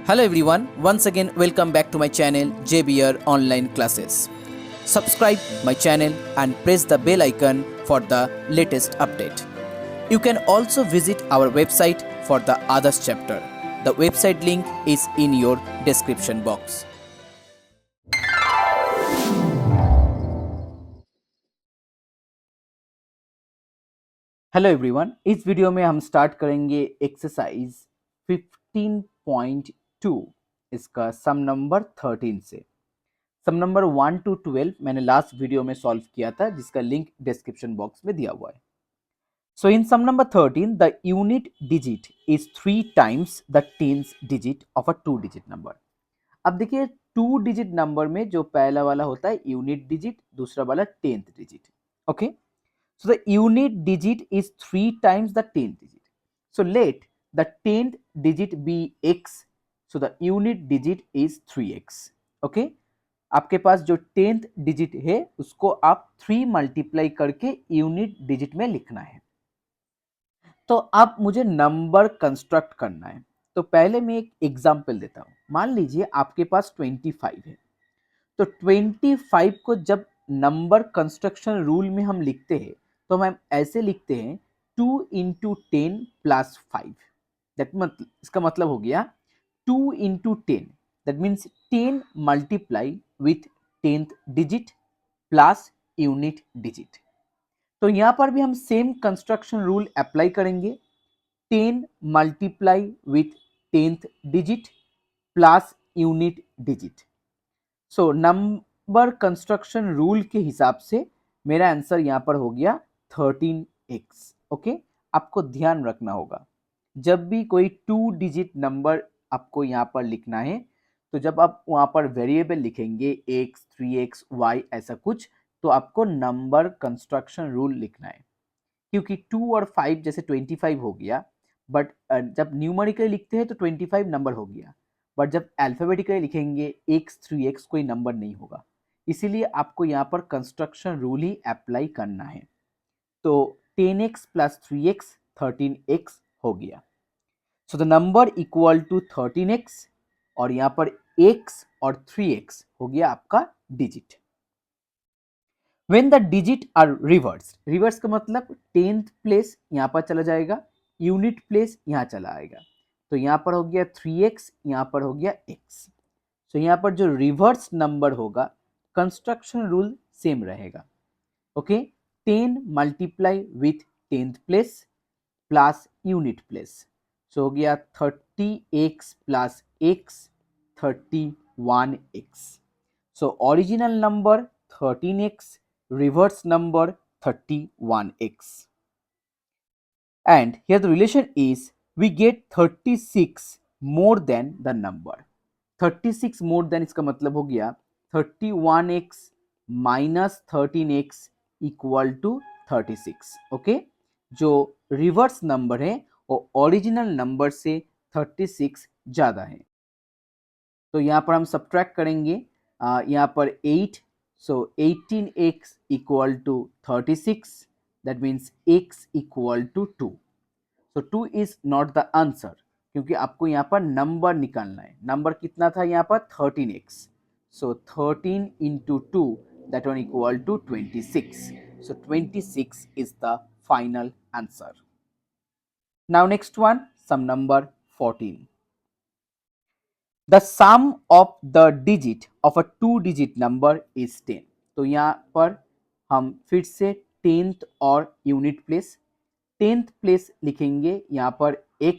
Hello everyone, once again welcome back to my channel JBR Online Classes. Subscribe my channel and press the bell icon for the latest update. You can also visit our website for the others chapter. The website link is in your description box. Hello everyone, इस video में हम start करेंगे exercise 15.2 इसका सम number 13 से। सम number 1 to 12 मैंने last video में solve किया था, जिसका लिंक डिस्क्रिप्शन बॉक्स में दिया हुआ है। So in some number 13 the unit digit is 3 times the tenth digit of a 2 digit number. अब देखिए 2 डिजिट नंबर में जो पहला वाला होता है यूनिट डिजिट, दूसरा वाला tenth digit. Okay, so the unit digit is 3 times the 10th digit. So let the 10th digit be x. So the unit digit is 3x. Okay? आपके पास जो 10th डिजिट है उसको आप 3 मल्टीप्लाई करके unit digit में लिखना है। तो अब मुझे नंबर कंस्ट्रक्ट करना है। तो पहले मैं एक एग्जांपल देता हूं। मान लीजिए आपके पास 25 है। तो 25 को जब नंबर कंस्ट्रक्शन रूल में हम लिखते हैं तो हम ऐसे लिखते हैं 2 इंटू 10 प्लस 5। इसका मतलब हो गया 2 into 10, that means 10 multiply with 10th digit plus unit digit. तो यहाँ पर भी हम सेम कंस्ट्रक्शन रूल अप्लाई करेंगे, 10 multiply with 10th digit plus unit digit. So number construction rule के हिसाब से मेरा आंसर यहाँ पर हो गया 13x। ओके, आपको ध्यान रखना होगा जब भी कोई 2 डिजिट नंबर आपको यहाँ पर लिखना है, तो जब आप वहाँ पर वेरिएबल लिखेंगे x, 3x, y ऐसा कुछ, तो आपको नंबर कंस्ट्रक्शन रूल लिखना है। क्योंकि 2 और 5 जैसे 25 हो गया, बट जब न्यूमेरिकली लिखते हैं तो 25 नंबर हो गया, बट जब अल्फाबेटिकली लिखेंगे x, 3x कोई नंबर नहीं होगा। इसीलिए आपको यहाँ पर कंस्ट्रक्शन रूल ही अप्लाई करना है। तो 10x प्लस 3x 13x हो गया। So the number equal to 13x, और यहाँ पर x और 3x हो गया आपका digit. When the digit are reversed, reverse का मतलब 10th प्लेस यहाँ पर चला जाएगा, यूनिट प्लेस यहाँ चला आएगा। तो यहाँ पर हो गया 3x, यहाँ पर हो गया x। तो यहाँ पर जो रिवर्स नंबर होगा कंस्ट्रक्शन रूल सेम रहेगा। Okay, 10 multiply with 10th place plus unit place. So हो गया 30x plus x 31x। So original number 13x, reverse number 31x. And here the relation is we get 36 more than the number. 36 more than इसका मतलब हो गया 31x minus 13x equal to 36. Okay, जो reverse number है वो original number से 36 ज़्यादा है। तो यहाँ पर हम सब्ट्रैक्ट करेंगे, यहाँ पर 8, so 18x equal to 36, that means x equal to 2. So 2 is not the answer, क्योंकि आपको यहाँ पर नंबर निकालना है। नंबर कितना था यहाँ पर 13x, so 13 into 2, that one equal to 26. So 26 is the final answer. Now next one, sum number 14. The sum of the digit of a 2 digit number is 10. तो यहाँ पर हम फिर से 10th और यूनिट प्लेस, 10th प्लेस लिखेंगे यहाँ पर x,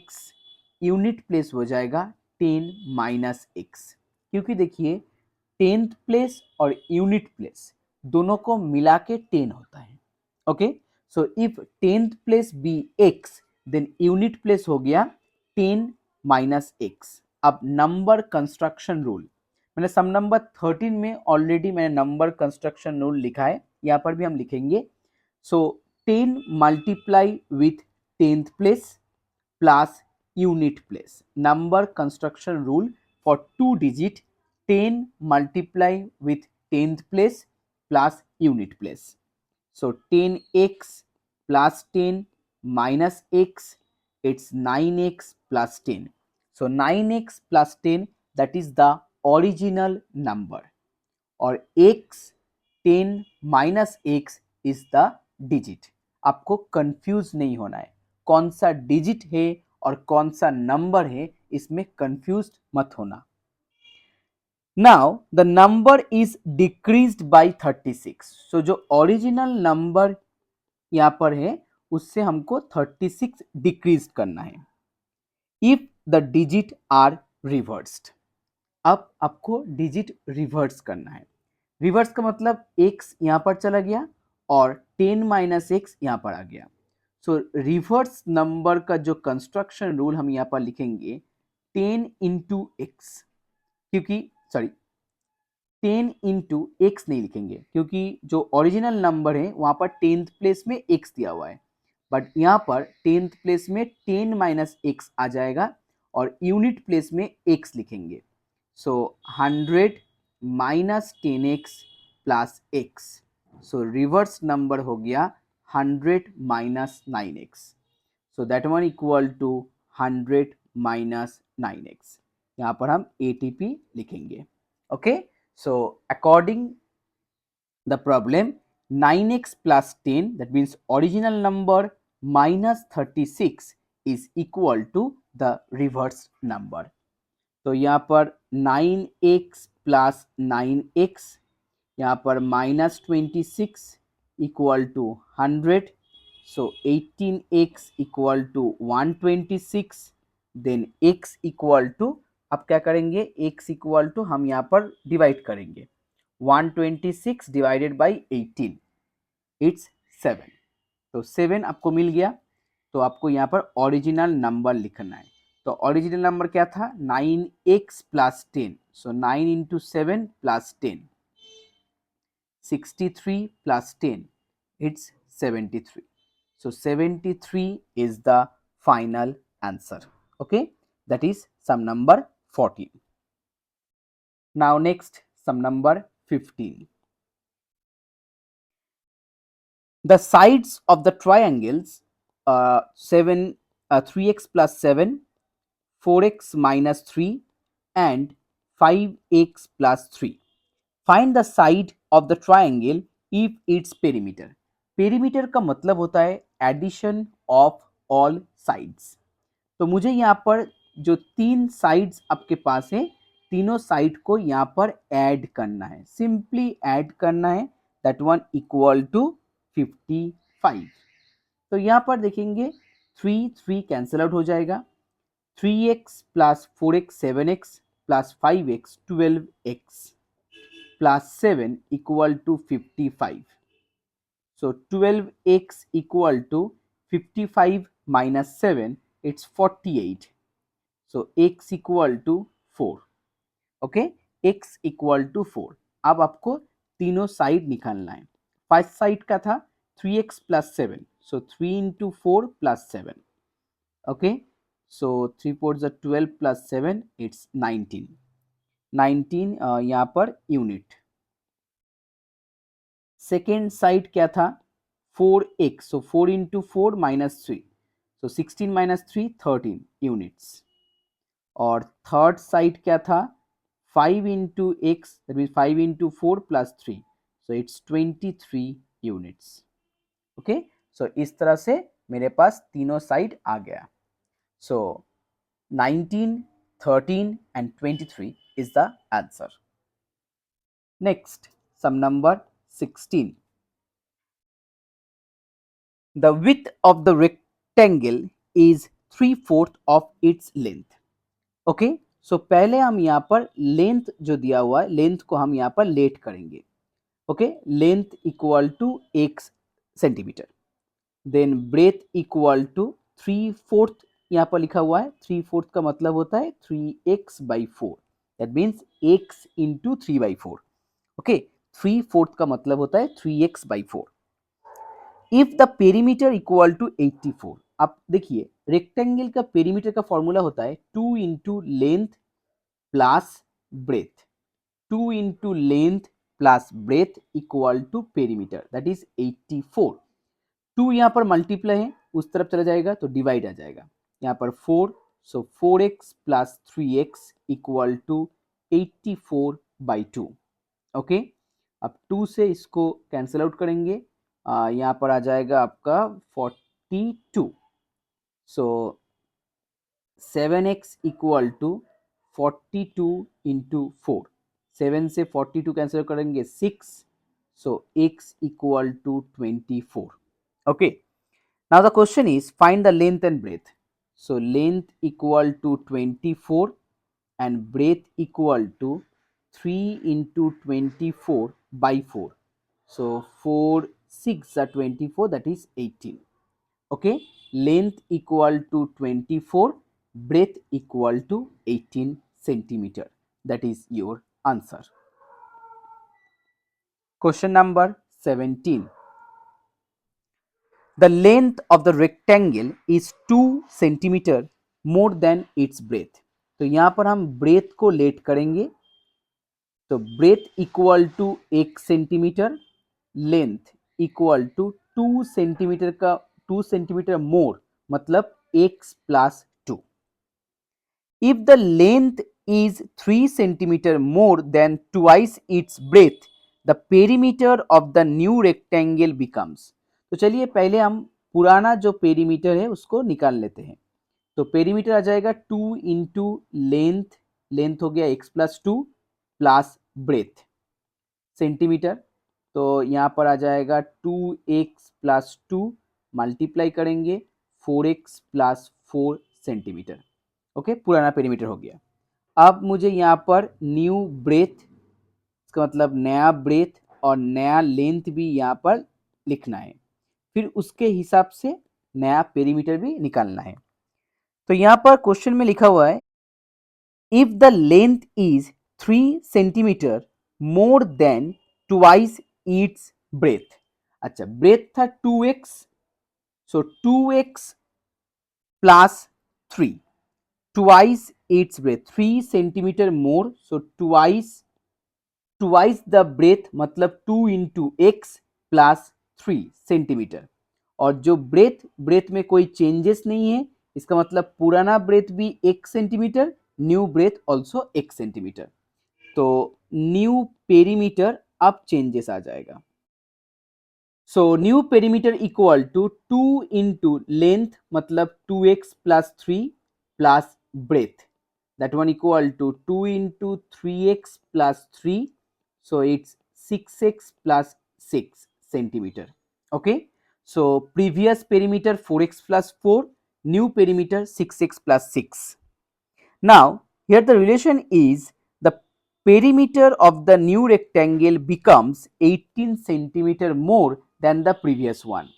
यूनिट प्लेस हो जाएगा 10 माइनस x। क्योंकि देखिए 10th प्लेस और यूनिट प्लेस दोनों को मिला के 10 होता है। Okay, so if 10th place be x, then unit place हो गया 10 माइनस x। अब नंबर कंस्ट्रक्शन रूल, मैंने सम नंबर 13 में ऑलरेडी मैंने नंबर कंस्ट्रक्शन रूल लिखा है, यहाँ पर भी हम लिखेंगे। सो 10 multiply with 10th place plus unit place. Number construction rule for 2 digit, 10 multiply with 10th place plus unit place. So 10x plus 10 minus x, it's 9x plus 10. So 9x plus 10 that is the original number और x 10 minus x is the digit. आपको confuse नहीं होना है, कौन सा digit है और कौन सा नंबर है इसमें कंफ्यूज मत होना। Now the number is decreased bye 36। सो जो ओरिजिनल नंबर यहाँ पर है उससे हमको 36 डिक्रीज करना है if the digit are reversed. अब आपको डिजिट रिवर्स करना है। रिवर्स का मतलब x यहाँ पर चला गया और 10 माइनस एक्स यहाँ पर आ गया। सो रिवर्स नंबर का जो कंस्ट्रक्शन रूल हम यहाँ पर लिखेंगे 10 इंटू एक्स, क्योंकि सॉरी 10 इंटू एक्स नहीं लिखेंगे क्योंकि जो ओरिजिनल नंबर है वहाँ पर 10th प्लेस में x दिया हुआ है, बट यहाँ पर 10th प्लेस में 10 माइनस एक्स आ जाएगा और यूनिट प्लेस में x लिखेंगे। So 100 minus 10x plus x। So reverse number हो गया 100 minus 9x। So that one equal to 100 minus 9x। यहाँ पर हम ATP लिखेंगे। Okay, so according the problem 9x plus 10, that means original number minus 36 is equal to the reverse number। तो यहाँ पर 9x plus 9x, यहाँ पर minus 26 equal to 100। So 18x equal to 126, then x equal to, अब क्या करेंगे x equal to हम यहाँ पर डिवाइड करेंगे 126 डिवाइडेड बाई 18 इट्स 7। तो 7 आपको मिल गया। तो आपको यहाँ पर ओरिजिनल नंबर लिखना है। तो ओरिजिनल नंबर क्या था 9x plus 10। So 9 into 7 plus 10, 63 plus 10 it's 73। So 73 is the final answer. Okay, that is sum number 14. Now next sum number 15. The sides of the triangles 3x plus 7, 4x minus 3 and 5x plus 3. Find the side of the triangle if its perimeter. Perimeter का मतलब होता है addition of all sides. तो मुझे यहाँ पर जो 3 sides आपके पास है तीनों साइड को यहाँ पर ऐड करना है, सिंपली ऐड करना है। That one equal to 55। तो यहाँ पर देखेंगे 3 कैंसिल आउट हो जाएगा, 3x plus 4x 7x plus 5x 12x plus 7 equal to 55। So 12x equal to 55 minus 7, it's 48. So x equal to 4. Okay, x equal to 4. अब आपको तीनों साइड निकालना है। फर्स्ट साइड का था 3x plus 7. So 3 into 4 plus 7. Okay, so 3 4s are 12 plus 7, it's 19. 19 यहाँ per unit. Second side क्या था 4x, so 4 into 4 minus 3, so 16 minus 3 13 units. और थर्ड साइड क्या था 5 into x, that means 5 into 4 plus 3, so it's 23 units. Okay, so इस तरह से मेरे पास तीनों साइड आ गया। So 19, 13 and 23 is the answer. Next, sum number 16. The width of the rectangle is 3/4 of its length. Okay, सो पहले हम यहाँ पर लेंथ जो दिया हुआ है लेंथ को हम यहाँ पर लेट करेंगे। Okay, length equal to 1 centimetre, then breadth equal to 3/4 यहाँ पर लिखा हुआ है। 3/4 का मतलब होता है 3x/4, that means x into 3/4। Okay, 3/4 का मतलब होता है 3x/4। If the perimeter equal to 84। अब देखिए रेक्टेंगल का पेरीमीटर का फॉर्मूला होता है 2 into length plus breadth, 2 into length plus breadth equal to perimeter, that is 84। 2 यहाँ पर मल्टीप्लाई है, उस तरफ चला जाएगा तो डिवाइड आ जाएगा। यहाँ पर 4 so 4x plus 3x equal to 84/2। Okay, अब 2 से इसको कैंसिल आउट करेंगे, यहाँ पर आ जाएगा आपका 42। सो 7x इक्वल टू 42 इंटू 4, 7 से 42 कैंसिल करेंगे 6, so x equal to 24। Okay, now the question is find the length and breadth. So length equal to 24 and breadth equal to 3 into 24 by 4. So 4 6 are 24, that is 18. Okay, length equal to 24, breadth equal to 18 centimeter. That is your answer. Question number 17. The length of the rectangle is 2 centimeter more than its breadth. तो यहाँ पर हम breadth को late करेंगे, तो breadth equal to 1 centimetre, length equal to 2 centimetre का 2 centimetre more, मतलब x plus 2। If the length is 3 centimeter more than twice its breadth, the perimeter of the new rectangle becomes। तो चलिए पहले हम पुराना जो पेरीमीटर है उसको निकाल लेते हैं। तो पेरीमीटर आ जाएगा 2 इंटू लेंथ, लेंथ हो गया x plus 2 plus breadth centimetre, तो यहाँ पर आ जाएगा 2x प्लस 2 मल्टीप्लाई करेंगे 4x प्लस 4 सेंटीमीटर। ओके, पुराना पेरीमीटर हो गया। अब मुझे यहाँ पर न्यू ब्रेथ, इसका मतलब नया ब्रेथ और नया लेंथ भी यहाँ पर लिखना है, फिर उसके हिसाब से नया पेरीमीटर भी निकालना है। तो यहाँ पर क्वेश्चन में लिखा हुआ है if the length is 3 centimetre more than twice its breath. अच्छा, ब्रेथ था 2x, so 2x plus 3, twice its breadth, 3 centimetre more, so twice the breadth मतलब 2 इंटू एक्स प्लस 3 सेंटीमीटर। और जो ब्रेथ में कोई चेंजेस नहीं है, इसका मतलब पुराना ब्रेथ भी 1 centimetre, new breadth also 1 centimetre. तो न्यू पेरीमीटर अब चेंजेस आ जाएगा। So new perimeter equal to 2 into length मतलब 2x plus 3 plus breadth, that one equal to 2 into 3x plus 3, so it's 6x plus 6 centimeter. Okay, so previous perimeter 4x plus 4, new perimeter 6x plus 6. Now here the relation is the perimeter of the new rectangle becomes 18 centimeter more than the previous one.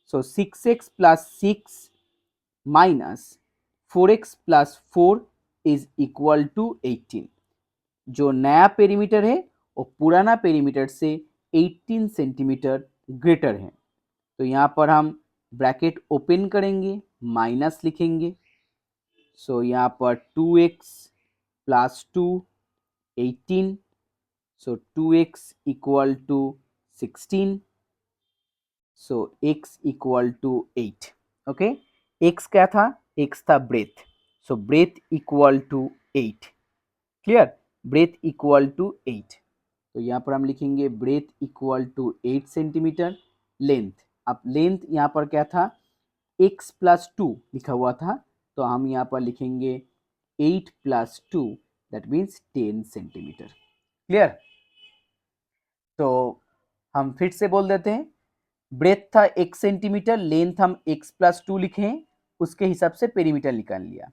So 6x plus 6 minus 4x plus 4 is equal to 18। जो नया perimeter है वो पुराना perimeter से 18 centimetre greater है। तो यहाँ पर हम ब्रैकेट ओपन करेंगे, माइनस लिखेंगे, सो यहाँ पर 2x plus 2 18, so 2x equal to 16, so x equal to 8। Okay, x क्या था? x था breadth, so breadth equal to 8। Clear, breadth equal to 8। तो यहाँ पर हम लिखेंगे breadth equal to 8 centimetre. Length, अब लेंथ यहाँ पर क्या था? x प्लस 2 लिखा हुआ था, तो हम यहाँ पर लिखेंगे 8 plus 2, that means 10 centimetre. Clear, तो हम फिर से बोल देते हैं, ब्रेथ था 1 सेंटीमीटर, लेंथ हम x प्लस 2 लिखे हैं, उसके हिसाब से पेरीमीटर निकाल लिया।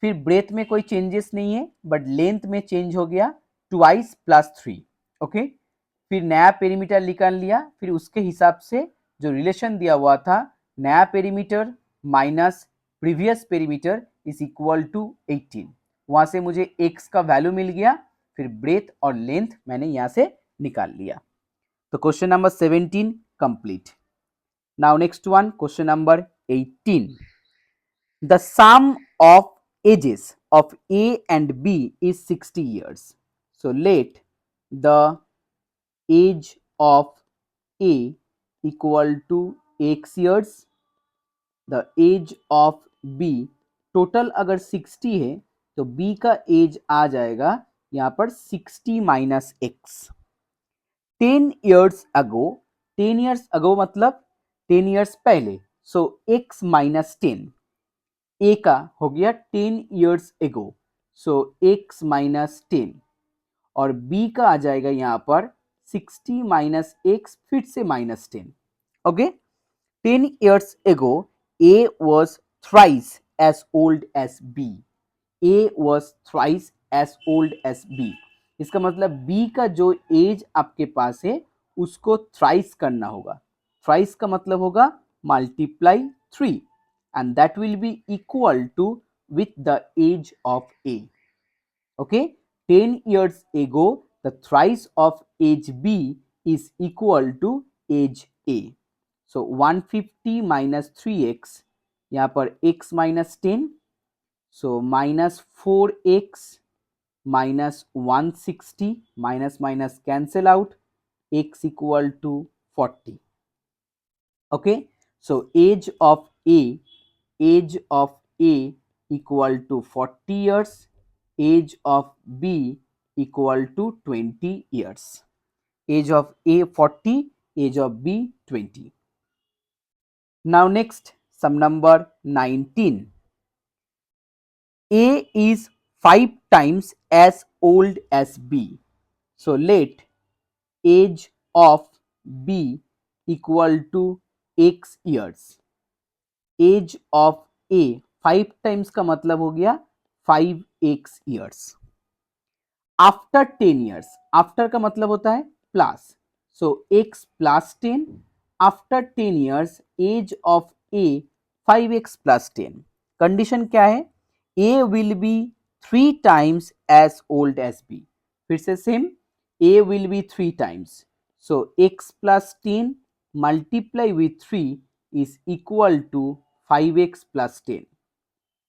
फिर ब्रेथ में कोई चेंजेस नहीं है, बट लेंथ में चेंज हो गया, ट्वाइस प्लस 3। ओके, फिर नया पेरीमीटर निकाल लिया, फिर उसके हिसाब से जो रिलेशन दिया हुआ था, नया perimeter minus previous perimeter is equal to 18। वहां से मुझे x का वैल्यू मिल गया, फिर ब्रेथ और लेंथ मैंने यहां से निकाल लिया। तो question number 17 complete. Now next one, question number 18। The sum of ages of A and B is 60 years. So let the age of A equal to x years, the age of B total अगर 60 है तो b का as आ जाएगा यहाँ पर 60 minus x. 10 years ago, 10 years ago मतलब 10 years पहले, सो x minus 10, ए का हो गया 10 ईयर्स एगो, सो x माइनस 10, और b का आ जाएगा यहाँ पर 60 माइनस एक्स फिर से minus 10। Okay, 10 years ago A was thrice as old as B. A was thrice as old as B. इसका मतलब B का जो एज आपके पास है उसको थ्राइस करना होगा। थ्राइस का मतलब होगा multiply 3 and that will be equal to with the age of A. Okay, 10 years ago the thrice of age B is equal to age A. So 150 minus 3x, यहाँ पर x minus 10, so minus 4x minus 160, minus minus cancel out, x equal to 40. Okay, so age of A equal to 40 years, age of B equal to 20 years. Age of A 40, age of B 20. Now next, sum number 19. A is 5 times as old as B. So let age of B equal to x years. Age of A 5 times का मतलब हो गया 5x years. After 10 years, after का मतलब होता है plus, so x plus 10, after 10 years age of A 5x plus 10. Condition क्या है? A will be 3 times as old as B. फिर से same, A will be 3 times, so x plus 10 multiply with 3 is equal to 5x plus 10.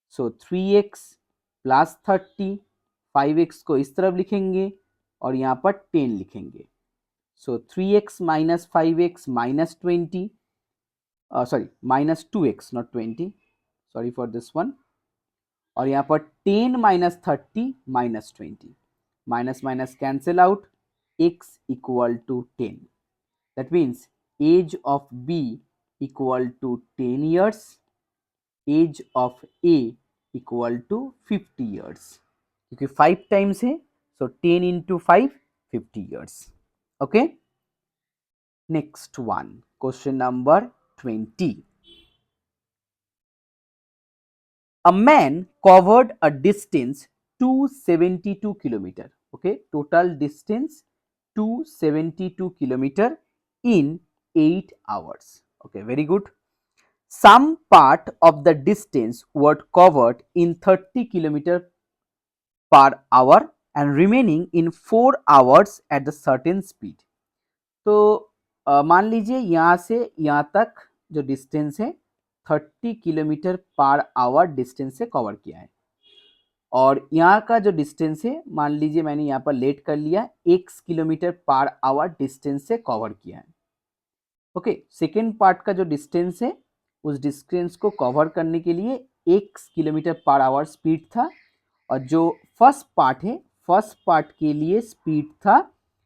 So 3x plus 30, 5x को इस तरफ लिखेंगे और यहाँ पर 10 लिखेंगे, so 3x minus 5x minus 20, sorry minus 2x not 20, sorry for this one, और यहाँ पर 10 minus 30 minus 20, minus minus cancel out, x equal to 10. That means age of b equal to 10 years, age of a equal to 50 years. क्योंकि 5 times है, सो 10 into 5 50 years. Okay, next one, question number 20. A man covered a distance 272 kilometer. Okay, total distance 272 kilometer in 8 hours. Okay, very good. Some part of the distance was covered in 30 kilometer per hour and remaining in 4 hours at the certain speed. तो मान लीजिए यहाँ से यहाँ तक जो distance है 30 kilometre per our distance से कवर किया है, और यहाँ का जो डिस्टेंस है मान लीजिए मैंने यहाँ पर लेट कर लिया x kilometre per our distance से कवर किया है. ओके, सेकेंड पार्ट का जो डिस्टेंस है उस डिस्टेंस को कवर करने के लिए x kilometre per our speed था, और जो फर्स्ट पार्ट है फर्स्ट पार्ट के लिए स्पीड था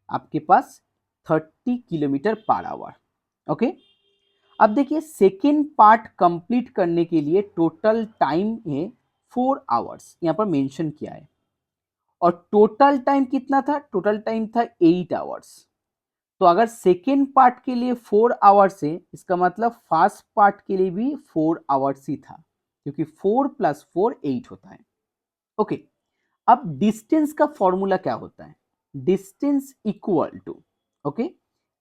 आपके पास 30 किलोमीटर पर आवर. ओके, अब देखिए सेकेंड पार्ट कंप्लीट करने के लिए टोटल टाइम है 4 आवर्स, यहाँ पर मेंशन किया है, और टोटल टाइम कितना था? टोटल टाइम था 8 आवर्स. तो अगर सेकेंड पार्ट के लिए 4 आवर्स है, इसका मतलब फर्स्ट पार्ट के लिए भी 4 आवर्स ही था, क्योंकि 4 + 4 8 होता है. ओके, अब डिस्टेंस का फॉर्मूला क्या होता है? Distance equal to, okay,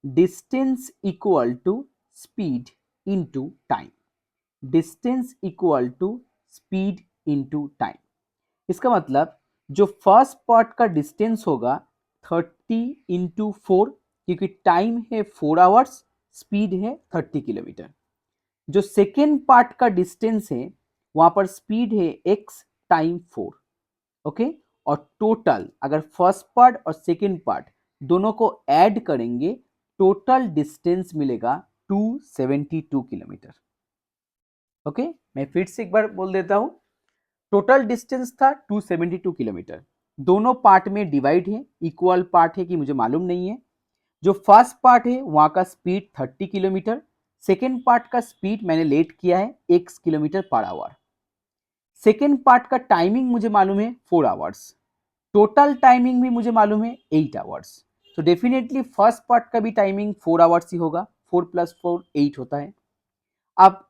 distance equal to speed into time. Distance equal to speed into time. इसका मतलब जो फर्स्ट पार्ट का डिस्टेंस होगा 30 इंटू 4, क्योंकि टाइम है 4 आवर्स, स्पीड है 30 किलोमीटर. जो सेकेंड पार्ट का डिस्टेंस है वहां पर स्पीड है x टाइम 4. ओके, और टोटल अगर फर्स्ट पार्ट और सेकेंड पार्ट दोनों को ऐड करेंगे टोटल डिस्टेंस मिलेगा 272 किलोमीटर. ओके, मैं फिर से एक बार बोल देता हूं, टोटल डिस्टेंस था 272 किलोमीटर। दोनों पार्ट में डिवाइड है, इक्वल पार्ट है कि मुझे मालूम नहीं है। जो फर्स्ट पार्ट है वहां का स्पीड 30 किलोमीटर, सेकेंड पार्ट का स्पीड मैंने लेट किया है x kilometre per hour. Second part का टाइमिंग मुझे मालूम है 4 आवर्स, टोटल टाइमिंग भी मुझे मालूम है 8 आवर्स। तो डेफिनेटली फर्स्ट पार्ट का भी टाइमिंग 4 आवर्स ही होगा, 4 + 4 8 होता है। अब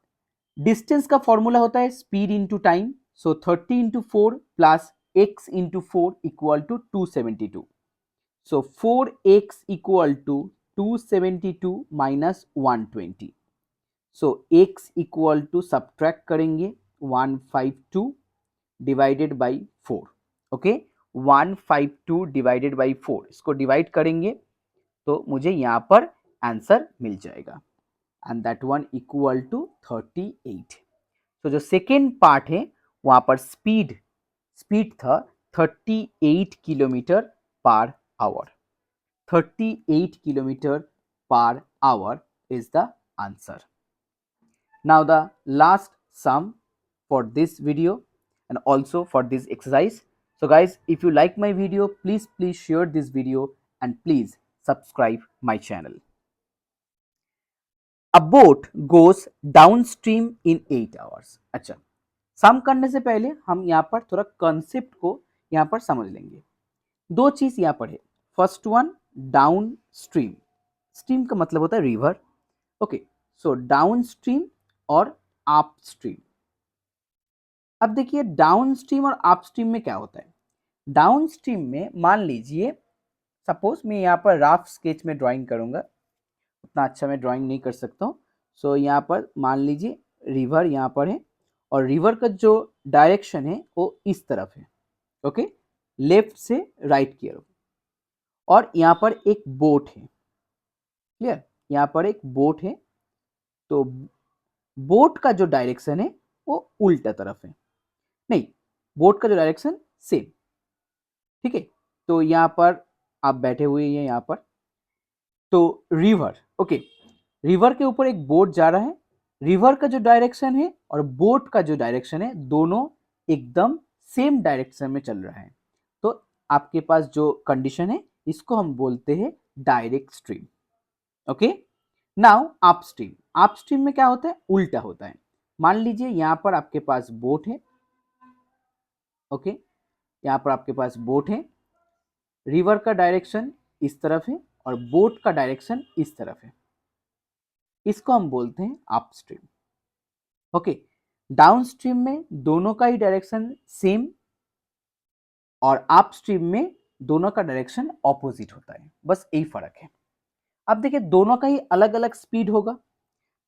डिस्टेंस का फॉर्मूला होता है speed into time, so 30 into 4 plus x into 4 equal to 272। So 4x equal to 272 minus 120। So x equal to subtract करेंगे 152 divided by 4। Okay, 152 divided by 4, इसको डिवाइड करेंगे तो मुझे यहाँ पर आंसर मिल जाएगा and that one equal to 38। तो जो सेकेंड पार्ट है वहां पर स्पीड था 38 kilometre per our. 38 kilometer per hour is the answer. Now the last sum for this video and also for this exercise. So guys, if you like my video, please share this video and please subscribe my channel. A boat goes downstream in 8 hours. अच्छा, सम करने से पहले हम यहाँ पर थोड़ा concept को यहाँ पर समझ लेंगे। दो चीज यहाँ पर है। First one, down stream. Stream का मतलब होता है river. Okay, so down stream और अप स्ट्रीम। अब देखिए डाउन स्ट्रीम और अप स्ट्रीम में क्या होता है। डाउन स्ट्रीम में मान लीजिए, सपोज मैं यहाँ पर रफ स्केच में ड्राइंग करूंगा, उतना अच्छा मैं ड्राइंग नहीं कर सकता हूँ। सो यहाँ पर मान लीजिए रिवर यहाँ पर है और रिवर का जो डायरेक्शन है वो इस तरफ है। ओके, लेफ्ट से राइट की ओर। और यहाँ पर एक बोट है। क्लियर, यहाँ पर एक बोट है। तो बोट का जो डायरेक्शन है वो उल्टा तरफ है, नहीं, बोट का जो डायरेक्शन सेम। ठीक है, तो यहाँ पर आप बैठे हुए हैं यहाँ पर, तो रिवर, ओके, रिवर के ऊपर एक बोट जा रहा है। रिवर का जो डायरेक्शन है और बोट का जो डायरेक्शन है दोनों एकदम सेम डायरेक्शन में चल रहा है। तो आपके पास जो कंडीशन है इसको हम बोलते हैं direct stream. Okay, now upstream. Upstream में क्या होता है, उल्टा होता है। मान लीजिए यहाँ पर आपके पास बोट है। ओके, यहाँ पर आपके पास बोट है, रिवर का डायरेक्शन इस तरफ है और बोट का डायरेक्शन इस तरफ है। इसको हम बोलते हैं अपस्ट्रीम। ओके, डाउनस्ट्रीम में दोनों का ही डायरेक्शन सेम और अपस्ट्रीम में दोनों का डायरेक्शन ऑपोजिट होता है, बस यही फर्क है। अब देखिए दोनों का ही अलग अलग स्पीड होगा।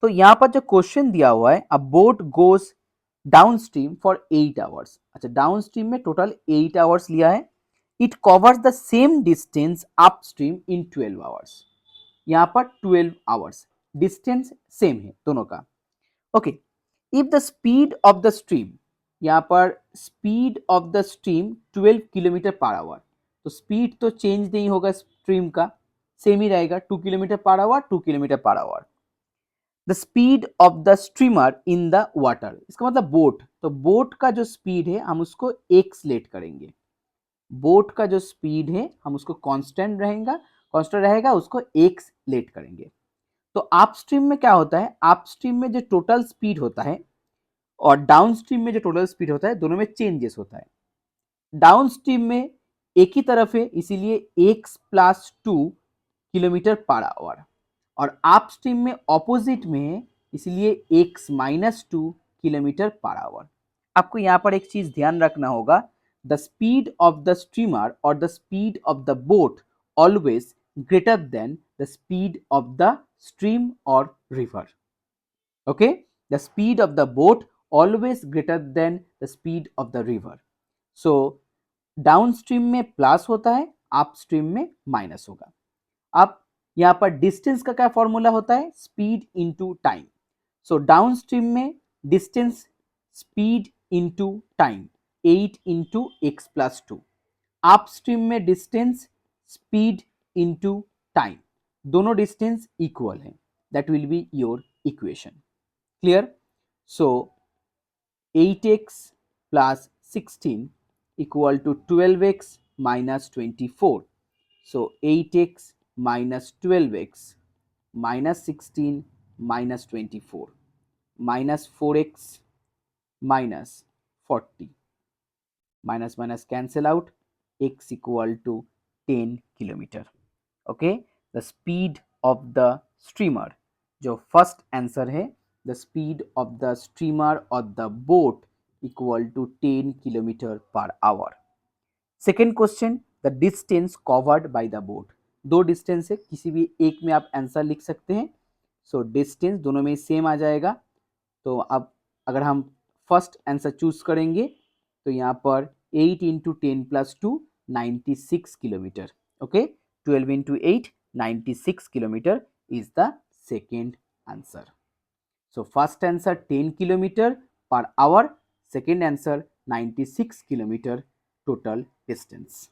तो यहाँ पर जो क्वेश्चन दिया हुआ है, अ boat goes downstream for 8 hours. अच्छा, डाउनस्ट्रीम में टोटल 8 आवर्स लिया है। It covers the same distance upstream in 12 hours. यहाँ पर 12 आवर्स, डिस्टेंस सेम है दोनों का। Okay, if the speed of the stream, यहाँ पर speed of the stream 12 kilometre per our. तो स्पीड तो चेंज नहीं होगा, स्ट्रीम का सेम ही रहेगा, 2 kilometre per our, 2 kilometre per our. The speed of the streamer in the water, इसका मतलब बोट। तो बोट का जो स्पीड है हम उसको एक्स लेट करेंगे। बोट का जो स्पीड है हम उसको कांस्टेंट रहेगा, उसको एक्स लेट करेंगे। तो अपस्ट्रीम में क्या होता है, अपस्ट्रीम में जो टोटल स्पीड होता है और डाउनस्ट्रीम में जो टोटल स्पीड होता है दोनों में चेंजेस होता है। डाउनस्ट्रीम में एक ही तरफ है इसीलिए x + 2 किलोमीटर पर आवर, और अपस्ट्रीम में ऑपोजिट में है इसलिए x - 2 किलोमीटर पर आवर। आपको यहाँ पर एक चीज ध्यान रखना होगा, the speed of the streamer और the speed of the boat always greater than the speed of the stream or river. Okay, the speed of the boat always greater than the speed of the river. So downstream में plus होता है, upstream में minus होगा। अब यहाँ पर distance का क्या फॉर्मूला होता है, स्पीड इंटू टाइम। सो डाउनस्ट्रीम में distance speed into time 8 into x + 2। Upstream में डिस्टेंस स्पीड इंटू टाइम, दोनों डिस्टेंस इक्वल है। That will be your equation. Clear? So 8x + 16 equal to 12x minus 24. So 8x minus 12x minus 16 minus 24 minus 4x minus 40. Minus minus cancel out, x equal to 10 kilometre. Okay, the speed of the streamer, जो first answer है, the speed of the streamer और the boat equal to 10 kilometre per hour. Second question, the distance covered by the boat. दो distance है, किसी भी एक में आप आंसर लिख सकते हैं. सो डिस्टेंस दोनों में सेम आ जाएगा. तो अब अगर हम फर्स्ट आंसर चूज करेंगे तो यहाँ पर 8 into 10 plus 2 96 kilometre. Okay, 12 into 8 96 kilometre is the second answer. So first answer 10 kilometre per hour, second answer 96 kilometre total distance.